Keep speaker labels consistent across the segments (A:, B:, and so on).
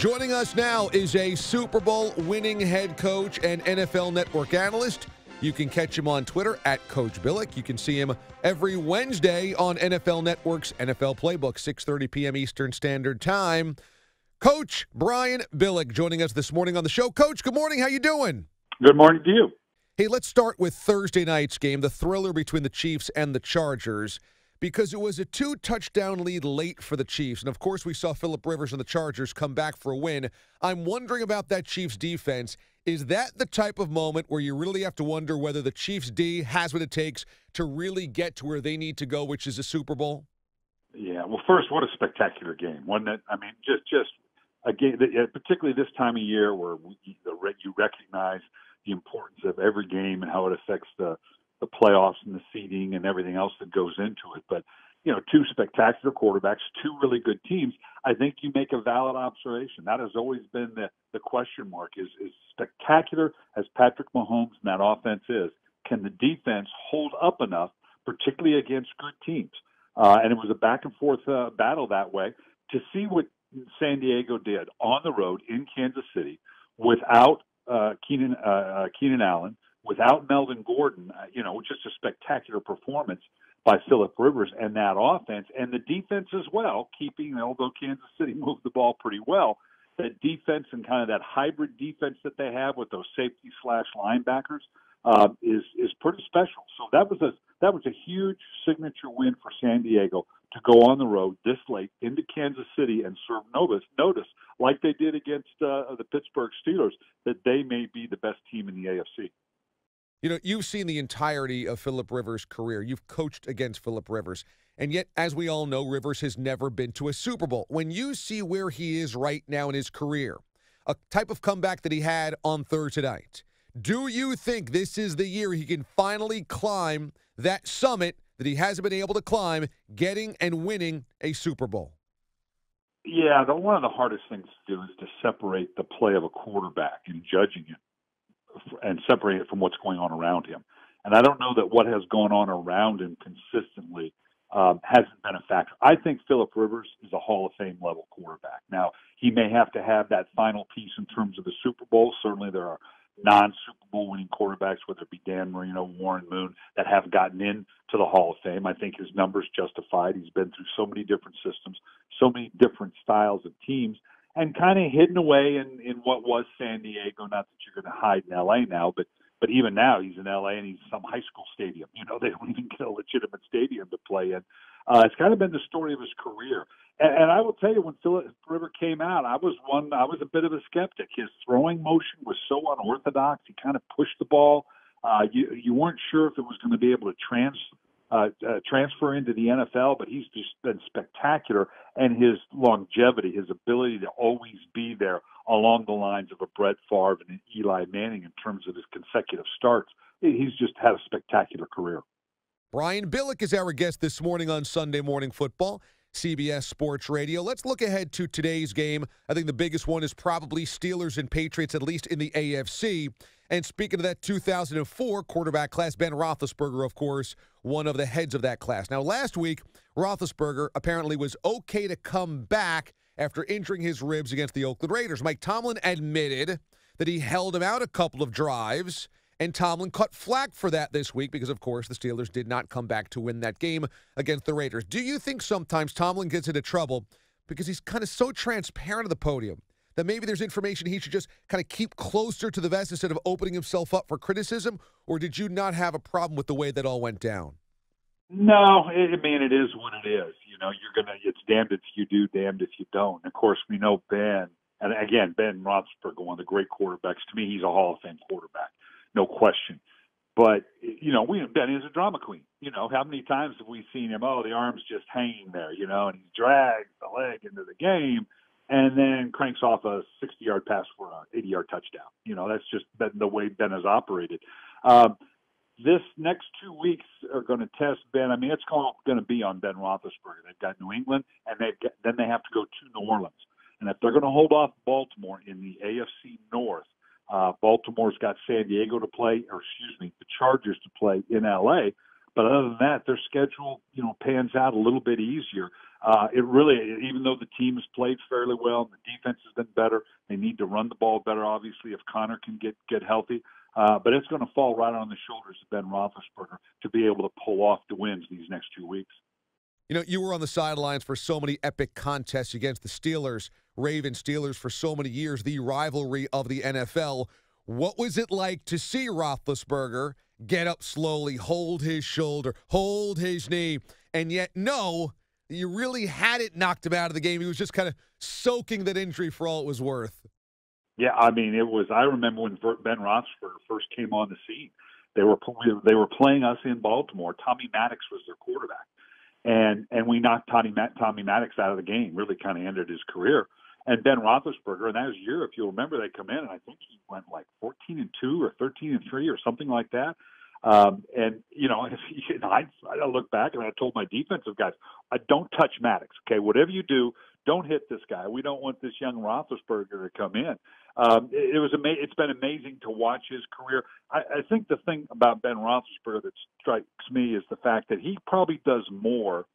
A: Joining us now is a Super Bowl winning head coach and NFL Network analyst. You can catch him on Twitter at Coach Billick. You can see him every Wednesday on NFL Network's NFL Playbook, 6:30 p.m. Eastern Standard Time. Coach Brian Billick joining us this morning on the show. Coach, good morning. How you doing?
B: Good morning to you.
A: Hey, let's start with Thursday night's game, the thriller between the Chiefs and the Chargers, because it was a 2-touchdown lead late for the Chiefs. And, of course, we saw Phillip Rivers and the Chargers come back for a win. I'm wondering about that Chiefs defense. Is that the type of moment where you really have to wonder whether the Chiefs D has what it takes to really get to where they need to go, which is a Super Bowl?
B: Yeah, well, first, what a spectacular game. One that, I mean, just a game, particularly this time of year where you recognize the importance of every game and how it affects the playoffs and the seeding and everything else that goes into it. But, you know, two spectacular quarterbacks, two really good teams. I think you make a valid observation. That has always been the question mark is spectacular as Patrick Mahomes and that offense is. Can the defense hold up enough, particularly against good teams? And it was a back-and-forth battle that way. To see what San Diego did on the road in Kansas City without Keenan Allen, without Melvin Gordon, just a spectacular performance by Phillip Rivers and that offense, and the defense as well, although Kansas City moved the ball pretty well, that defense and kind of that hybrid defense that they have with those safety/linebackers is pretty special. So that was a huge signature win for San Diego to go on the road this late into Kansas City and serve notice like they did against the Pittsburgh Steelers, that they may be the best team in the AFC.
A: You know, you've seen the entirety of Phillip Rivers' career. You've coached against Phillip Rivers. And yet, as we all know, Rivers has never been to a Super Bowl. When you see where he is right now in his career, a type of comeback that he had on Thursday night, do you think this is the year he can finally climb that summit that he hasn't been able to climb, getting and winning a Super Bowl?
B: Yeah, one of the hardest things to do is to separate the play of a quarterback and judging it and separate it from what's going on around him. And I don't know that what has gone on around him consistently hasn't been a factor. I think Phillip Rivers is a Hall of Fame level quarterback. Now, he may have to have that final piece in terms of the Super Bowl. Certainly there are non-Super Bowl winning quarterbacks, whether it be Dan Marino, Warren Moon, that have gotten into the Hall of Fame. I think his numbers justified. He's been through so many different systems, so many different styles of teams, and kind of hidden away in what was San Diego. Not that you're going to hide in L.A. now, but even now he's in L.A. and he's some high school stadium. You know, they don't even get a legitimate stadium to play in. It's kind of been the story of his career. And I will tell you, when Phillip Rivers came out, I was a bit of a skeptic. His throwing motion was so unorthodox. He kind of pushed the ball. You weren't sure if it was going to be able to transfer into the NFL, but he's just been spectacular. And his longevity, his ability to always be there along the lines of a Brett Favre and an Eli Manning in terms of his consecutive starts, he's just had a spectacular career.
A: Brian Billick is our guest this morning on Sunday Morning Football, CBS Sports Radio. Let's look ahead to today's game. I think the biggest one is probably Steelers and Patriots, at least in the AFC. And speaking of that 2004 quarterback class, Ben Roethlisberger, of course, one of the heads of that class. Now, last week, Roethlisberger apparently was okay to come back after injuring his ribs against the Oakland Raiders. Mike Tomlin admitted that he held him out a couple of drives, and Tomlin caught flack for that this week because, of course, the Steelers did not come back to win that game against the Raiders. Do you think sometimes Tomlin gets into trouble because he's kind of so transparent at the podium that maybe there's information he should just kind of keep closer to the vest instead of opening himself up for criticism? Or did you not have a problem with the way that all went down?
B: No, it is what it is. You know, it's damned if you do, damned if you don't. Of course, we know Ben, and again, Ben Roethlisberger, one of the great quarterbacks. To me, he's a Hall of Fame quarterback. No question. But, you know, Ben is a drama queen. You know, how many times have we seen him, the arm's just hanging there, you know, and he drags the leg into the game and then cranks off a 60-yard pass for an 80-yard touchdown. You know, that's just the way Ben has operated. This next 2 weeks are going to test Ben. I mean, it's going to be on Ben Roethlisberger. They've got New England, and then they have to go to New Orleans. And if they're going to hold off Baltimore in the AFC North, Baltimore's got San Diego to play, the Chargers to play in L.A. But other than that, their schedule, pans out a little bit easier. It really, even though the team has played fairly well and the defense has been better, they need to run the ball better, obviously, if Connor can get healthy. But it's going to fall right on the shoulders of Ben Roethlisberger to be able to pull off the wins these next 2 weeks.
A: You were on the sidelines for so many epic contests against the Steelers, Ravens Steelers for so many years, the rivalry of the NFL. What was it like to see Roethlisberger get up slowly, hold his shoulder, hold his knee, and yet know you really hadn't knocked him out of the game? He was just kind of soaking that injury for all it was worth.
B: Yeah, I mean, I remember when Ben Roethlisberger first came on the scene. They were playing us in Baltimore. Tommy Maddox was their quarterback. And we knocked Tommy Maddox out of the game, really kind of ended his career. And Ben Roethlisberger, and that was a year, if you'll remember, they come in, and I think he went like 14-2 or 13-3 or something like that. And, in hindsight, I look back and I told my defensive guys, I don't touch Maddox, okay? Whatever you do, don't hit this guy. We don't want this young Roethlisberger to come in. It's been amazing to watch his career. I think the thing about Ben Roethlisberger that strikes me is the fact that he probably does more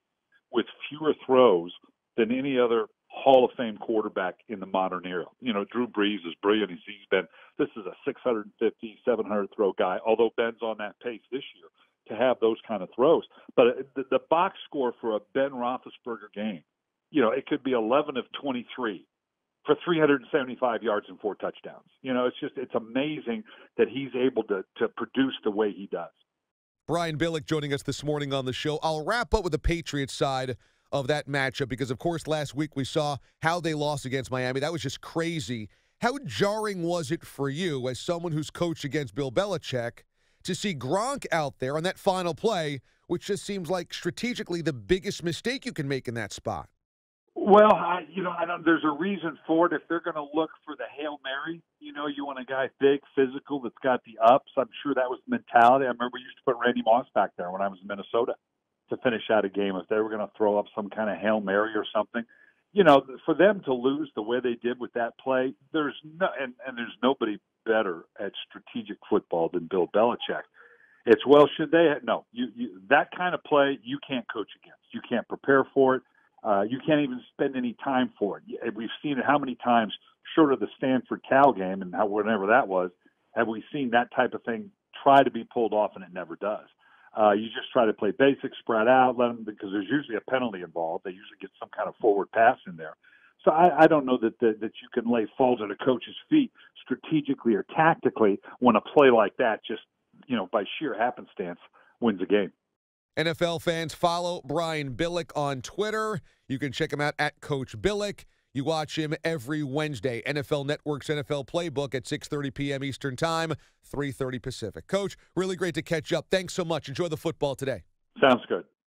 B: with fewer throws than any other Hall of Fame quarterback in the modern era. Drew Brees is brilliant. This is a 650, 700 throw guy, although Ben's on that pace this year to have those kind of throws. But the box score for a Ben Roethlisberger game, it could be 11 of 23 for 375 yards and 4 touchdowns. It's amazing that he's able to produce the way he does.
A: Brian Billick joining us this morning on the show. I'll wrap up with the Patriots side of that matchup because, of course, last week we saw how they lost against Miami. That was just crazy. How jarring was it for you as someone who's coached against Bill Belichick to see Gronk out there on that final play, which just seems like strategically the biggest mistake you can make in that spot?
B: Well, I don't, there's a reason for it. If they're going to look for the Hail Mary, you want a guy big, physical, that's got the ups. I'm sure that was the mentality. I remember we used to put Randy Moss back there when I was in Minnesota to finish out a game if they were going to throw up some kind of Hail Mary or something. For them to lose the way they did with that play, there's nobody better at strategic football than Bill Belichick. It's, well, should they? No, that kind of play you can't coach against. You can't prepare for it. You can't even spend any time for it. We've seen it how many times, short of the Stanford-Cal game and whenever that was, have we seen that type of thing try to be pulled off, and it never does. You just try to play basic, spread out, let them, because there's usually a penalty involved. They usually get some kind of forward pass in there. So I don't know that you can lay falls at a coach's feet strategically or tactically when a play like that just, by sheer happenstance wins a game.
A: NFL fans, follow Brian Billick on Twitter. You can check him out at Coach Billick. You watch him every Wednesday. NFL Network's NFL Playbook at 6:30 p.m. Eastern Time, 3:30 Pacific. Coach, really great to catch up. Thanks so much. Enjoy the football today.
B: Sounds good.